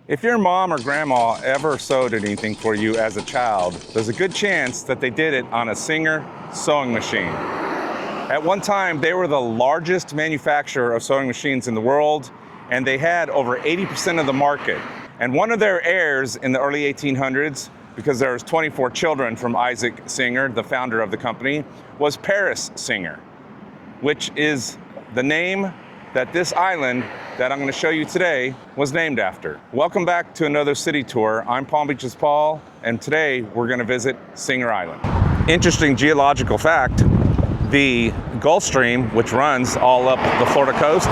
If your mom or grandma ever sewed anything for you as a child, there's a good chance that they did it on a Singer sewing machine. At one time, they were the largest manufacturer of sewing machines in the world, and they had over 80% of the market. And one of their heirs in the early 1800s, because there was 24 children from Isaac Singer, the founder of the company, was Paris Singer, which is the name that this island that I'm going to show you today was named after. Welcome back to another city tour. I'm Palm Beach's Paul, and today we're going to visit Singer Island. Interesting geological fact, the Gulf Stream, which runs all up the Florida coast,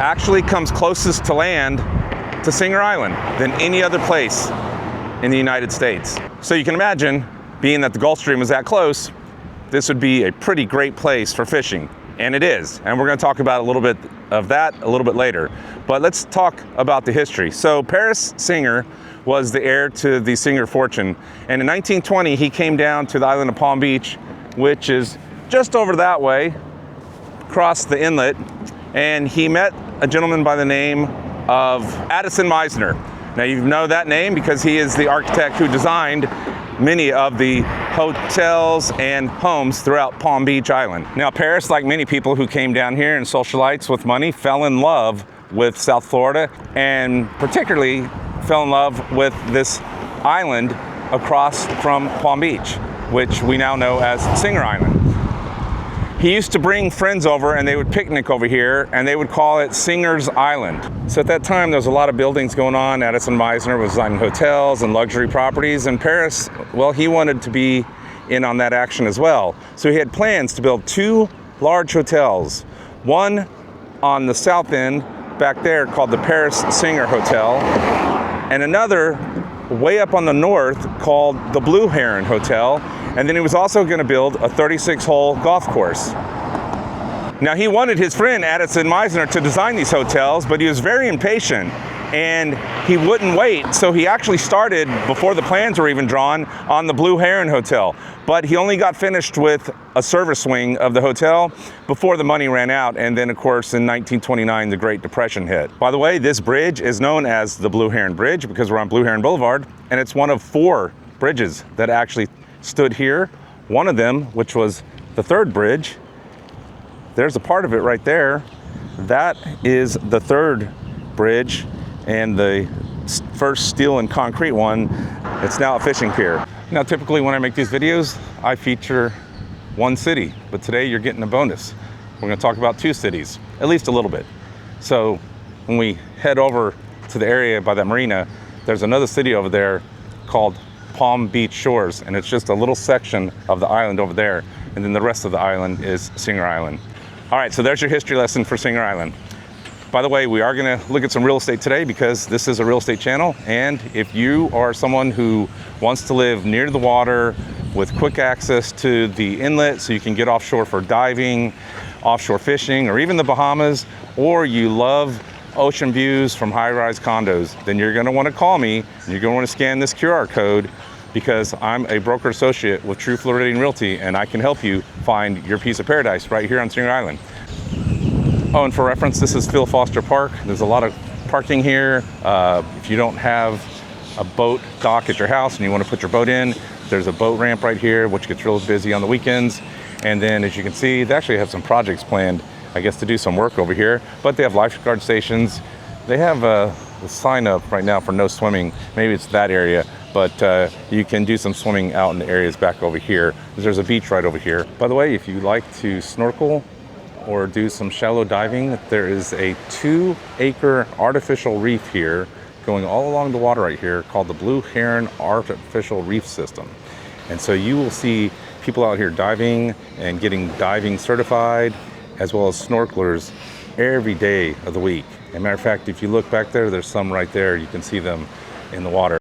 actually comes closest to land to Singer Island than any other place in the United States. So you can imagine, being that the Gulf Stream is that close, this would be a pretty great place for fishing. And it is, and we're going to talk about a little bit of that a little bit later. But let's talk about the history. So Paris Singer was the heir to the Singer fortune, and in 1920 he came down to the island of Palm Beach, which is just over that way, across the inlet, and he met a gentleman by the name of Addison Meisner. Now you know that name because he is the architect who designed many of the hotels and homes throughout Palm Beach Island. Now Paris, like many people who came down here and socialites with money, fell in love with South Florida, and particularly fell in love with this island across from Palm Beach, which we now know as Singer Island. He used to bring friends over and they would picnic over here, and they would call it Singer's Island. So at that time there was a lot of buildings going on. Addison Meisner was designing hotels and luxury properties, and Paris, well, he wanted to be in on that action as well. So he had plans to build two large hotels, one on the south end back there called the Paris Singer Hotel, and another way up on the north called the Blue Heron Hotel. And then he was also going to build a 36-hole golf course. Now he wanted his friend Addison Meisner to design these hotels, but he was very impatient and he wouldn't wait. So he actually started, before the plans were even drawn, on the Blue Heron Hotel. But he only got finished with a service wing of the hotel before the money ran out. And then of course in 1929, the Great Depression hit. By the way, this bridge is known as the Blue Heron Bridge because we're on Blue Heron Boulevard, and it's one of 4 bridges that actually stood here. One of them, which was the third bridge, there's a part of it right there. That is the third bridge, and the first steel and concrete one, it's now a fishing pier. Now typically when I make these videos, I feature one city, but today you're getting a bonus. We're going to talk about 2 cities, at least a little bit. So when we head over to the area by that marina, there's another city over there called Palm Beach Shores, and it's just a little section of the island over there, and then the rest of the island is Singer Island. All right, so there's your history lesson for Singer Island. By the way, we are going to look at some real estate today because this is a real estate channel, and if you are someone who wants to live near the water with quick access to the inlet so you can get offshore for diving, offshore fishing, or even the Bahamas, or you love ocean views from high-rise condos, then you're going to want to call me, and you're going to want to scan this QR code, because I'm a broker associate with True Floridian Realty, and I can help you find your piece of paradise right here on Singer Island. Oh, and for reference, this is Phil Foster Park. There's a lot of parking here. If you don't have a boat dock at your house and you want to put your boat in, there's a boat ramp right here, which gets real busy on the weekends. And then as you can see, they actually have some projects planned, I guess, to do some work over here, but they have lifeguard stations. They have a sign up right now for no swimming. Maybe it's that area, but you can do some swimming out in the areas back over here. There's a beach right over here. By the way, if you like to snorkel or do some shallow diving, there is a 2-acre artificial reef here going all along the water right here called the Blue Heron Artificial Reef System. And so you will see people out here diving and getting diving certified, as well as snorkelers every day of the week. As a matter of fact, if you look back there, there's some right there. You can see them in the water.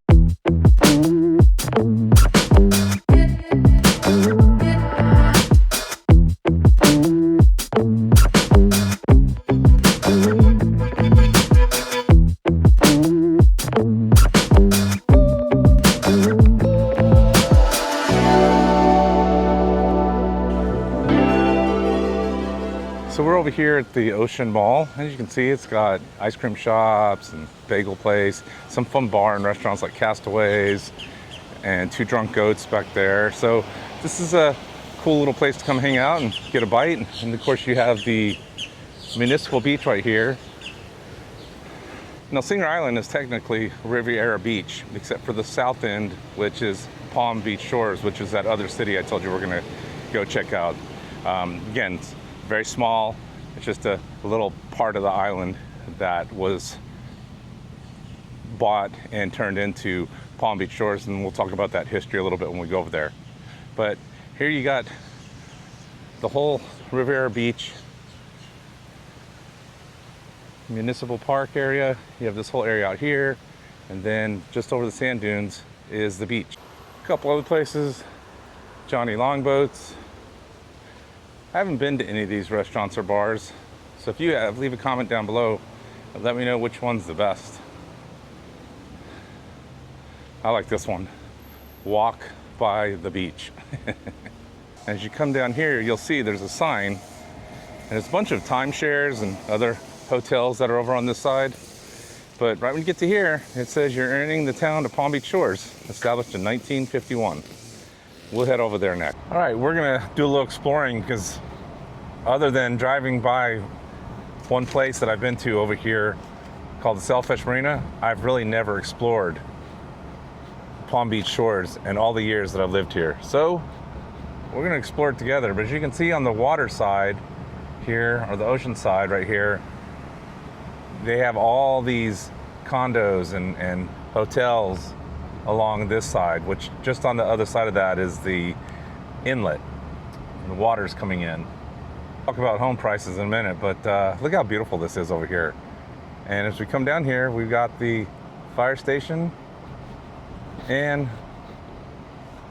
here at the Ocean Mall. As you can see, it's got ice cream shops and bagel place, some fun bar and restaurants like Castaways and Two Drunk Goats back there. So this is a cool little place to come hang out and get a bite. And of course you have the municipal beach right here. Now Singer Island is technically Riviera Beach, except for the south end, which is Palm Beach Shores, which is that other city I told you we're gonna go check out. Again, it's very small. It's just a little part of the island that was bought and turned into Palm Beach Shores, and we'll talk about that history a little bit when we go over there. But here you got the whole Riviera Beach Municipal Park area. You have this whole area out here, and then just over the sand dunes is the beach. A couple other places, Johnny Longboats. I haven't been to any of these restaurants or bars, so if you have, leave a comment down below and let me know which one's the best. I like this one, Walk by the Beach. As you come down here, you'll see there's a sign, and it's a bunch of timeshares and other hotels that are over on this side. But right when you get to here, it says you're entering the town of Palm Beach Shores, established in 1951. We'll head over there next. All right, we're gonna do a little exploring, because other than driving by one place that I've been to over here called the Sailfish Marina, I've really never explored Palm Beach Shores in all the years that I've lived here. So we're gonna explore it together. But as you can see on the water side here, or the ocean side right here, they have all these condos and hotels along this side, which just on the other side of that is the inlet. And the water's coming in. Talk about home prices in a minute, but look how beautiful this is over here. And as we come down here, we've got the fire station and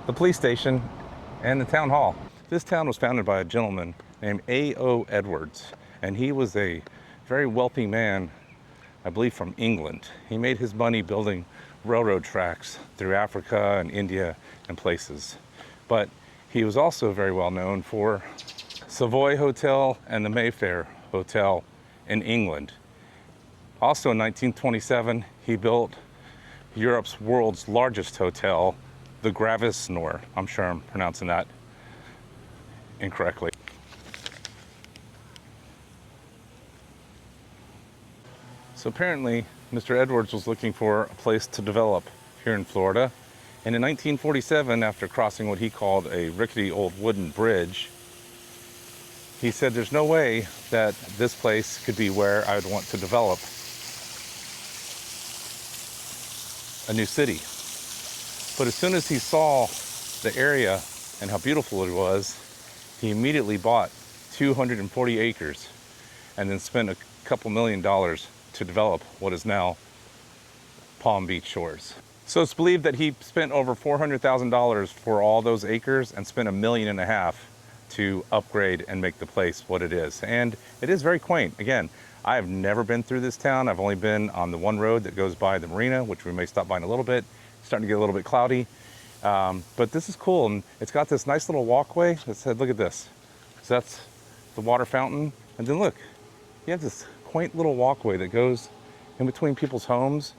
the police station and the town hall. This town was founded by a gentleman named A.O. Edwards, and he was a very wealthy man, I believe from England. He made his money building railroad tracks through Africa and India and places. But he was also very well known for Savoy Hotel and the Mayfair Hotel in England. Also in 1927, he built Europe's world's largest hotel, the Gravis-Nor. I'm sure I'm pronouncing that incorrectly. So apparently, Mr. Edwards was looking for a place to develop here in Florida. And in 1947, after crossing what he called a rickety old wooden bridge, he said there's no way that this place could be where I would want to develop a new city. But as soon as he saw the area and how beautiful it was, he immediately bought 240 acres and then spent a couple $1 million to develop what is now Palm Beach Shores. So it's believed that he spent over $400,000 for all those acres and spent $1.5 million to upgrade and make the place what it is. And it is very quaint. Again, I have never been through this town. I've only been on the one road that goes by the marina, which we may stop by in a little bit. It's starting to get a little bit cloudy. But this is cool, and it's got this nice little walkway that said, look at this. So that's the water fountain. And then look, you have this quaint little walkway that goes in between people's homes.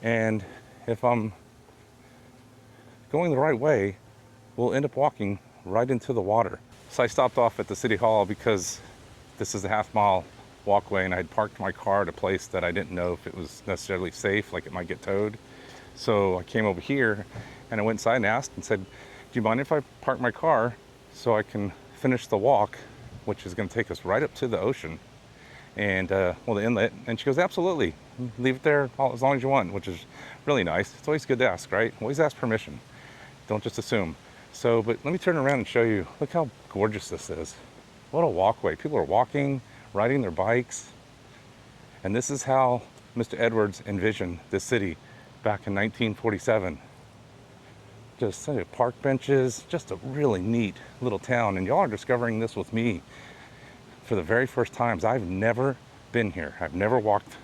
And if I'm going the right way, we'll end up walking right into the water. So I stopped off at the city hall because this is a half-mile walkway, and I had parked my car at a place that I didn't know if it was necessarily safe, like it might get towed. So I came over here and I went inside and asked and said, do you mind if I park my car so I can finish the walk, which is going to take us right up to the ocean and the inlet? And she goes, absolutely, leave it there as long as you want, which is really nice. It's always good to ask, right? Always ask permission. Don't just assume. So, but let me turn around and show you. Look how gorgeous this is. What a walkway. People are walking, riding their bikes. And this is how Mr. Edwards envisioned this city back in 1947. Just park benches, just a really neat little town. And y'all are discovering this with me for the very first times. I've never been here. I've never walked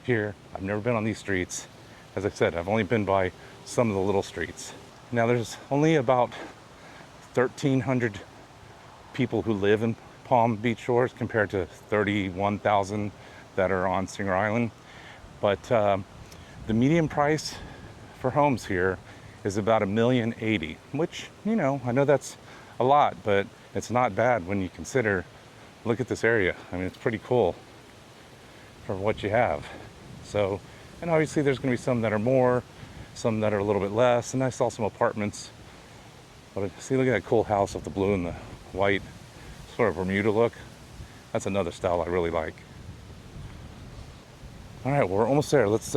here. I've never been on these streets. As I said, I've only been by some of the little streets. Now there's only about 1,300 people who live in Palm Beach shores compared to 31,000 that are on Singer Island. But the median price for homes here is about $1,080,000, which, you know, I know that's a lot, but it's not bad when you consider, look at this area. I mean, it's pretty cool for what you have. So, and obviously there's gonna be some that are more, some that are a little bit less, and I saw some apartments. But see, look at that cool house with the blue and the white, sort of Bermuda look. That's another style I really like. All right, we're almost there. Let's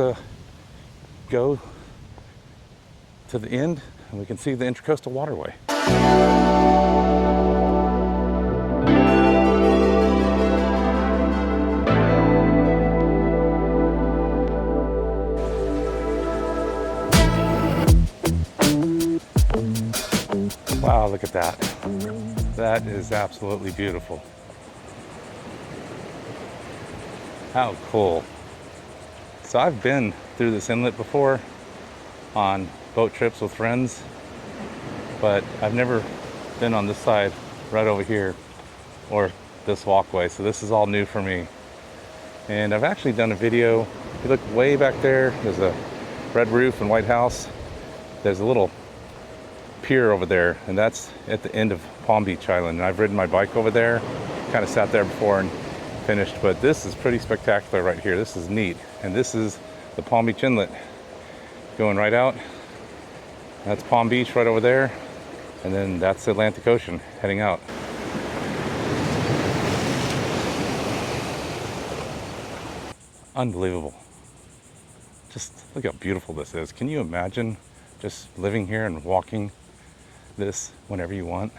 go to the end and we can see the Intracoastal Waterway. Wow, look at that. That is absolutely beautiful. How cool. So I've been through this inlet before on boat trips with friends, but I've never been on this side right over here or this walkway. So this is all new for me. And I've actually done a video. If you look way back there, there's a red roof and white house. There's a little pier over there, and that's at the end of Palm Beach Island. And I've ridden my bike over there, kind of sat there before and finished, but this is pretty spectacular right here. This is neat. And this is the Palm Beach Inlet going right out. That's Palm Beach right over there, and then that's the Atlantic Ocean heading out. Unbelievable. Just look how beautiful this is. Can you imagine just living here and walking this whenever you want?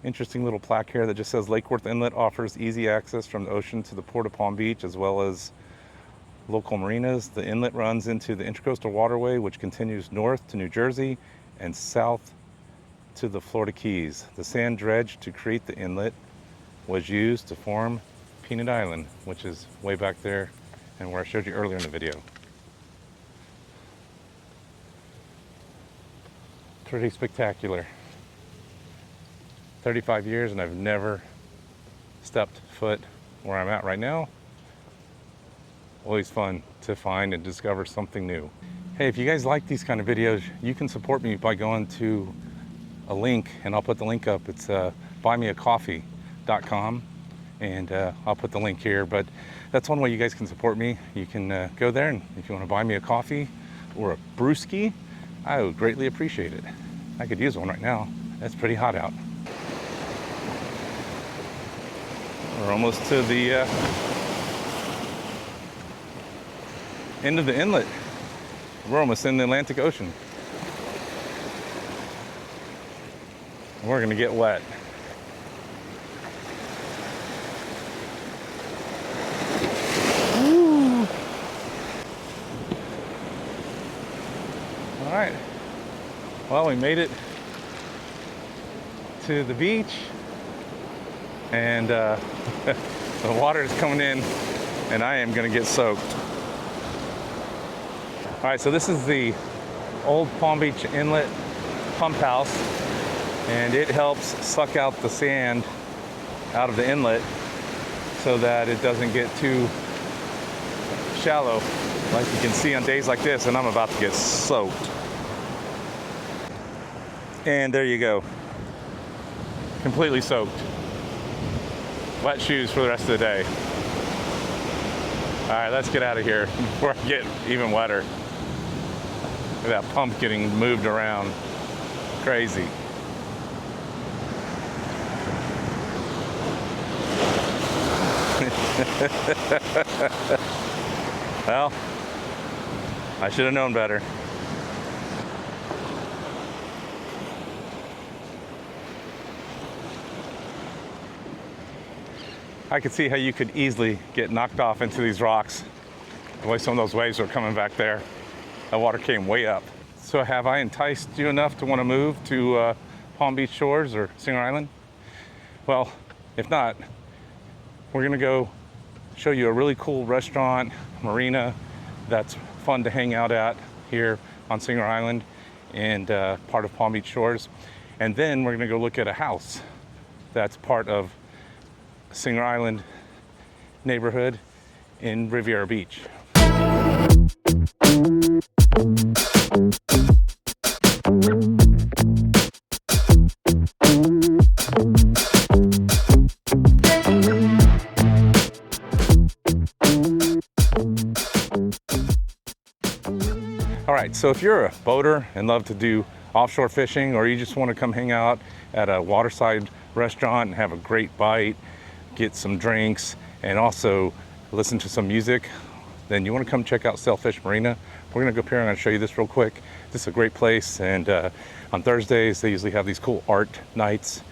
Interesting little plaque here that just says Lake Worth Inlet offers easy access from the ocean to the Port of Palm Beach as well as local marinas. The inlet runs into the Intracoastal Waterway, which continues north to New Jersey and south to the Florida Keys. The sand dredge to create the inlet was used to form Peanut Island, which is way back there and where I showed you earlier in the video. Pretty spectacular. 35 years and I've never stepped foot where I'm at right now. Always fun to find and discover something new. Hey, if you guys like these kind of videos, you can support me by going to a link, and I'll put the link up. It's buymeacoffee.com, and I'll put the link here. But that's one way you guys can support me. You can go there, and if you want to buy me a coffee or a brewski, I would greatly appreciate it. I could use one right now. It's pretty hot out. We're almost to the end of the inlet. We're almost in the Atlantic Ocean. We're gonna get wet. Woo. All right. Well, we made it to the beach, and the water is coming in, and I am gonna get soaked. All right, so this is the old Palm Beach Inlet pump house, and it helps suck out the sand out of the inlet so that it doesn't get too shallow, like you can see on days like this, and I'm about to get soaked. And there you go, completely soaked. Wet shoes for the rest of the day. All right, let's get out of here before I get even wetter. Look at that pump getting moved around. Crazy. Well, I should have known better. I could see how you could easily get knocked off into these rocks. The way some of those waves were coming back there. That water came way up. So have I enticed you enough to want to move to Palm Beach Shores or Singer Island? Well, if not, we're gonna go show you a really cool restaurant, marina, that's fun to hang out at here on Singer Island and part of Palm Beach Shores. And then we're gonna go look at a house that's part of Singer Island neighborhood in Riviera Beach. All right, so if you're a boater and love to do offshore fishing, or you just want to come hang out at a waterside restaurant and have a great bite, get some drinks, and also listen to some music, then you want to come check out Sailfish Marina. We're gonna go up here and I'm gonna show you this real quick. This is a great place, and on Thursdays they usually have these cool art nights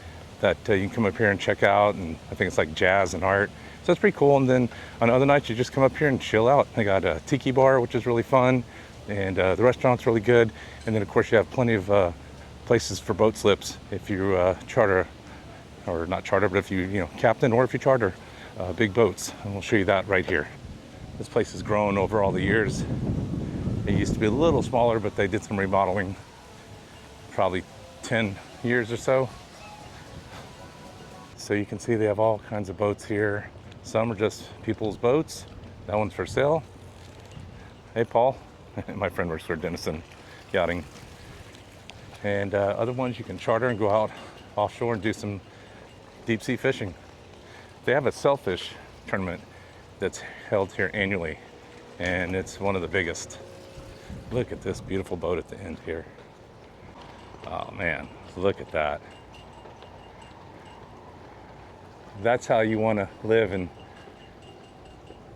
that you can come up here and check out, and I think it's like jazz and art. So it's pretty cool. And then on other nights you just come up here and chill out. They got a tiki bar, which is really fun, and the restaurant's really good. And then of course you have plenty of places for boat slips if you charter, or not charter, but if you captain, or if you charter big boats. And we'll show you that right here. This place has grown over all the years. It used to be a little smaller, but they did some remodeling, probably 10 years or so. So you can see they have all kinds of boats here. Some are just people's boats. That one's for sale. Hey, Paul. My friend works for Denison Yachting. And other ones you can charter and go out offshore and do some deep sea fishing. They have a sailfish tournament that's held here annually, and it's one of the biggest. Look at this beautiful boat at the end here. Oh man, look at that. That's how you want to live in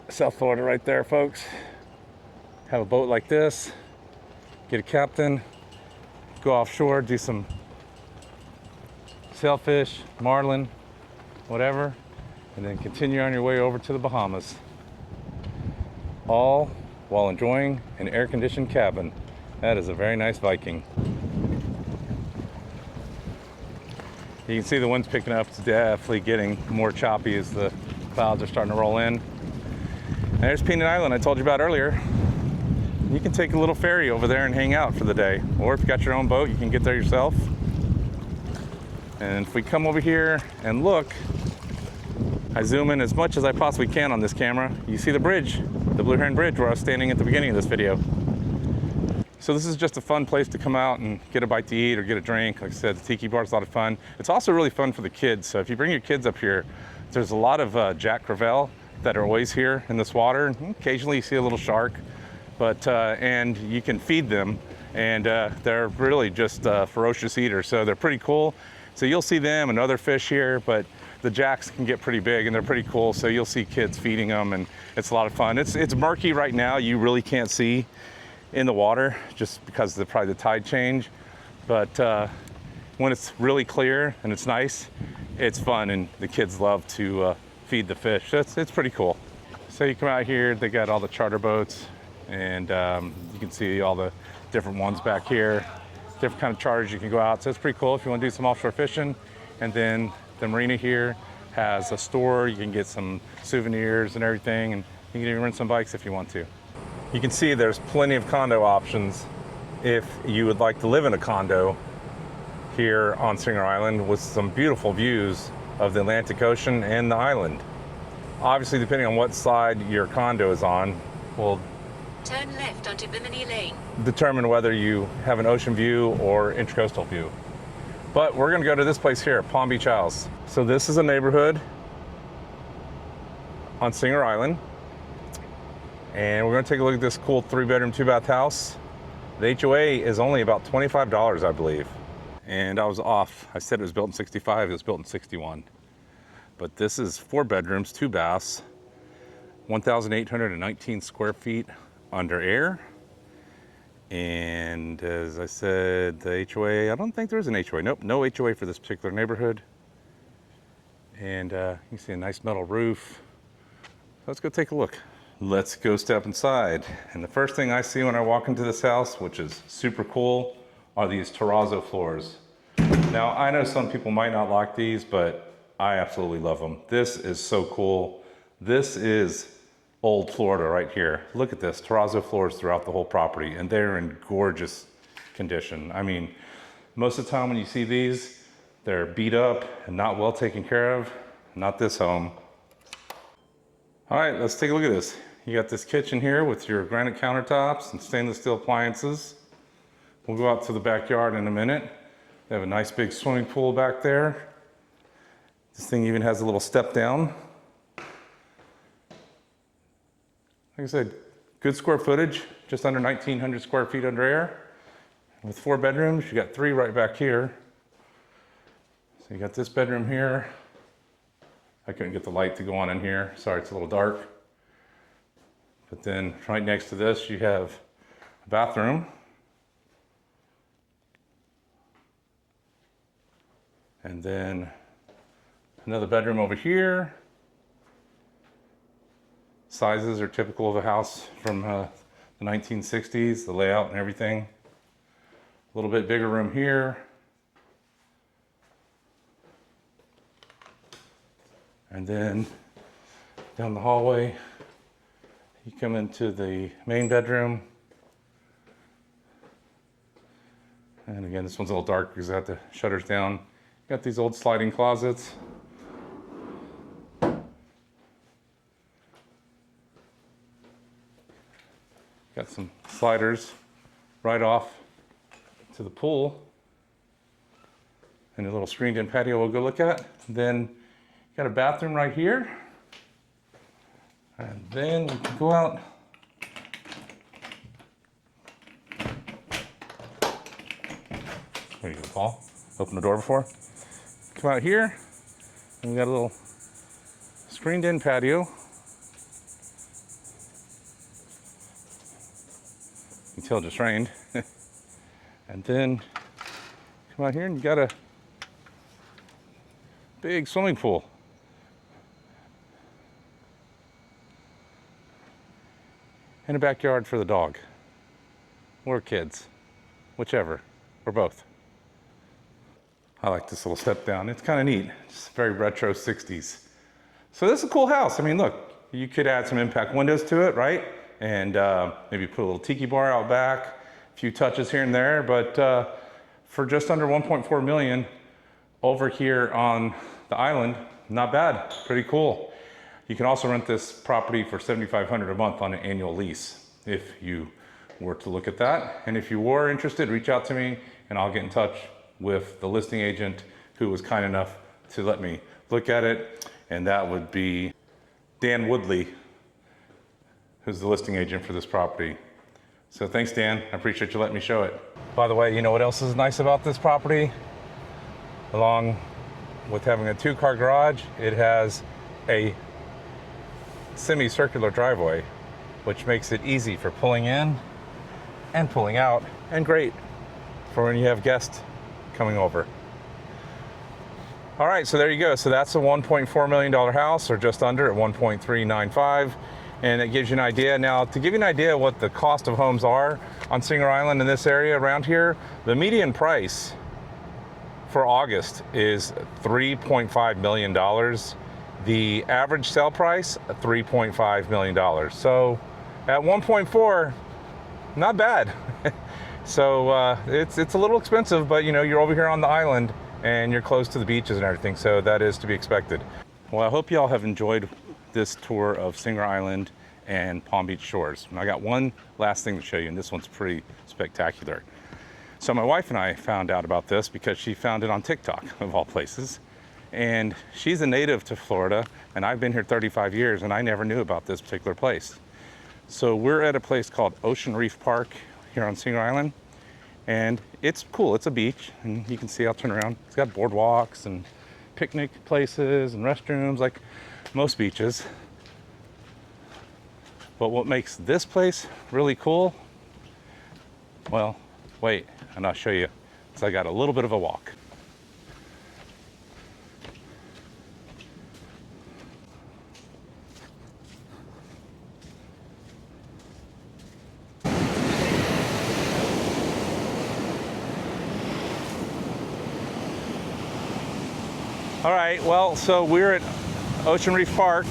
South Florida right there, folks. Have a boat like this, get a captain, go offshore, do some sailfish, marlin, whatever, and then continue on your way over to the Bahamas. All while enjoying an air-conditioned cabin. That is a very nice Viking. You can see the wind's picking up. It's definitely getting more choppy as the clouds are starting to roll in. And there's Peanut Island I told you about earlier. You can take a little ferry over there and hang out for the day. Or if you got your own boat, you can get there yourself. And if we come over here and look, I zoom in as much as I possibly can on this camera. You see the bridge, the Blue Heron Bridge, where I was standing at the beginning of this video. So this is just a fun place to come out and get a bite to eat or get a drink. Like I said, the tiki bar is a lot of fun. It's also really fun for the kids. So if you bring your kids up here, there's a lot of Jack Crevalle that are always here in this water. Occasionally you see a little shark, but and you can feed them, and they're really just ferocious eaters. So they're pretty cool. So you'll see them and other fish here, but the jacks can get pretty big and they're pretty cool. So you'll see kids feeding them, and it's a lot of fun. It's murky right now. You really can't see in the water just because of probably the tide change. But when it's really clear and it's nice, it's fun, and the kids love to feed the fish. So it's pretty cool. So you come out here, they got all the charter boats, and you can see all the different ones back here. Different kind of charters you can go out. So it's pretty cool if you want to do some offshore fishing. And then the marina here has a store. You can get some souvenirs and everything, and you can even rent some bikes if you want to. You can see there's plenty of condo options if you would like to live in a condo here on Singer Island with some beautiful views of the Atlantic Ocean and the island. Obviously, depending on what side your condo is on, will turn left onto Bimini Lane. Determine whether you have an ocean view or intracoastal view. But we're gonna go to this place here, Palm Beach House. So this is a neighborhood on Singer Island. And we're gonna take a look at this cool 3-bedroom, 2-bath house. The HOA is only about $25, I believe. And I was off. I said it was built in 65, it was built in 61. But this is 4 bedrooms, 2 baths, 1,819 square feet under air. And as I said, the HOA, I don't think there's an HOA. Nope, no HOA for this particular neighborhood. And you can see a nice metal roof. Let's go take a look. Let's go step inside. And the first thing I see when I walk into this house, which is super cool, are these terrazzo floors. Now, I know some people might not like these, but I absolutely love them. This is so cool. This is old Florida right here. Look at this, terrazzo floors throughout the whole property, and they're in gorgeous condition. I mean, most of the time when you see these, they're beat up and not well taken care of. not this home. All right, let's take a look at this. You got this kitchen here with your granite countertops and stainless steel appliances. We'll go out to the backyard in a minute. They have a nice big swimming pool back there. This thing even has a little step down. Like I said, good square footage, just under 1,900 square feet under air. With 4 bedrooms, you got 3 right back here. So you got this bedroom here. I couldn't get the light to go on in here. Sorry, it's a little dark. But then right next to this, you have a bathroom. And then another bedroom over here. Sizes are typical of a house from the 1960s, the layout and everything. A little bit bigger room here. And then down the hallway, you come into the main bedroom. And again, this one's a little dark because I have the shutters down. Got these old sliding closets. Got some sliders right off to the pool. And a little screened-in patio we'll go look at. Then got a bathroom right here. And then we can go out. There you go, Paul. Open the door before. Come out here, and we got a little screened-in patio. You can tell it just rained. And then come out here, and you got a big swimming pool. And a backyard for the dog, or kids, whichever, or both. I like this little step down. It's kind of neat. It's very retro 60s. So this is a cool house. I mean, look, you could add some impact windows to it, right? And maybe put a little tiki bar out back, a few touches here and there. But for just under 1.4 million over here on the island, not bad, pretty cool. You can also rent this property for $7,500 a month on an annual lease if you were to look at that. And if you were interested, reach out to me and I'll get in touch with the listing agent who was kind enough to let me look at it. And that would be Dan Woodley, who's the listing agent for this property. So thanks, Dan. I appreciate you letting me show it. By the way, you know what else is nice about this property? Along with having a 2-car garage, it has a semicircular driveway, which makes it easy for pulling in and pulling out, and great for when you have guests coming over. All right, so there you go. So that's a $1.4 million house, or just under, at 1.395. And it gives you an idea. Now, to give you an idea what the cost of homes are on Singer Island in this area around here, the median price for August is $3.5 million. The average sale price, $3.5 million. So at 1.4, not bad. So it's a little expensive, but you know, you're over here on the island and you're close to the beaches and everything, so that is to be expected. Well, I hope y'all have enjoyed this tour of Singer Island and Palm Beach Shores. And I got one last thing to show you, and this one's pretty spectacular. So my wife and I found out about this because she found it on TikTok, of all places. And she's a native to Florida, and I've been here 35 years, and I never knew about this particular place. So we're at a place called Ocean Reef Park here on Singer Island, and it's cool. It's a beach, and you can see, I'll turn around, it's got boardwalks and picnic places and restrooms like most beaches. But what makes this place really cool, well, wait, and I'll show you. So I got a little bit of a walk. All right, well, so we're at Ocean Reef Park,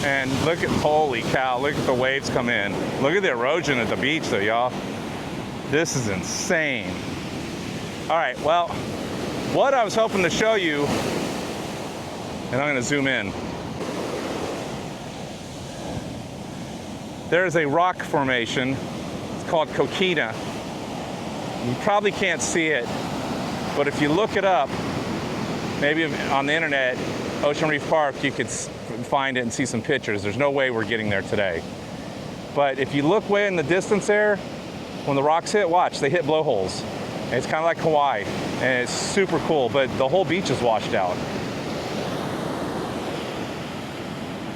and look at, holy cow, look at the waves come in. Look at the erosion at the beach though, y'all. This is insane. All right, well, what I was hoping to show you And I'm gonna zoom in. There's a rock formation. It's called coquina. You probably can't see it, but if you look it up, maybe on the internet, Ocean Reef Park, you could find it and see some pictures. There's no way we're getting there today. But if you look way in the distance there, when the rocks hit, watch, they hit blowholes. And it's kind of like Hawaii, and it's super cool, but the whole beach is washed out.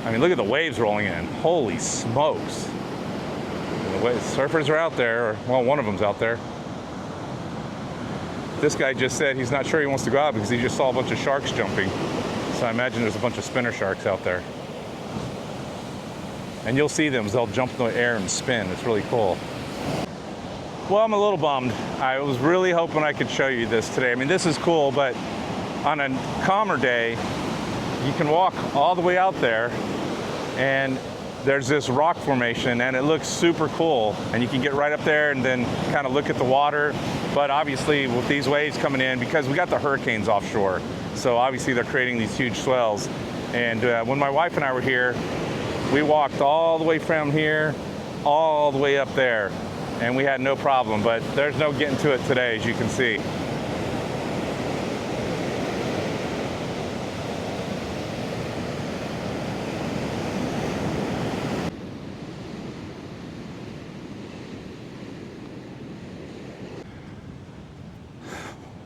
I mean, look at the waves rolling in. Holy smokes. The surfers are out there, or, well, one of them's out there. This guy just said he's not sure he wants to go out because he just saw a bunch of sharks jumping. So I imagine there's a bunch of spinner sharks out there. And you'll see them as they'll jump in the air and spin. It's really cool. Well, I'm a little bummed. I was really hoping I could show you this today. I mean, this is cool, but on a calmer day, you can walk all the way out there and there's this rock formation and it looks super cool. And you can get right up there and then kind of look at the water. But obviously with these waves coming in, because we got the hurricanes offshore, so obviously they're creating these huge swells. And when my wife and I were here, we walked all the way from here, all the way up there, and we had no problem, but there's no getting to it today, as you can see.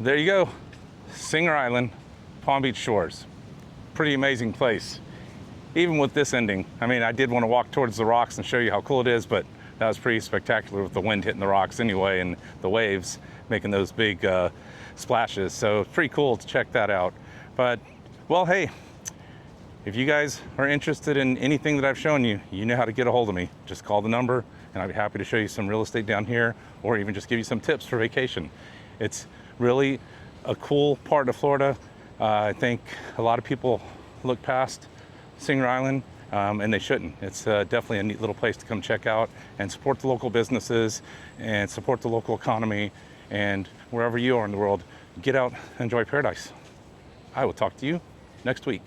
There you go, Singer Island, Palm Beach Shores. Pretty amazing place. Even with this ending, I mean, I did want to walk towards the rocks and show you how cool it is, but that was pretty spectacular with the wind hitting the rocks anyway and the waves making those big splashes. So pretty cool to check that out. But, well, hey, if you guys are interested in anything that I've shown you, you know how to get a hold of me. Just call the number and I'd be happy to show you some real estate down here or even just give you some tips for vacation. It's really a cool part of Florida. I think a lot of people look past Singer Island, and they shouldn't. It's definitely a neat little place to come check out and support the local businesses and support the local economy. And wherever you are in the world, get out and enjoy paradise. I will talk to you next week.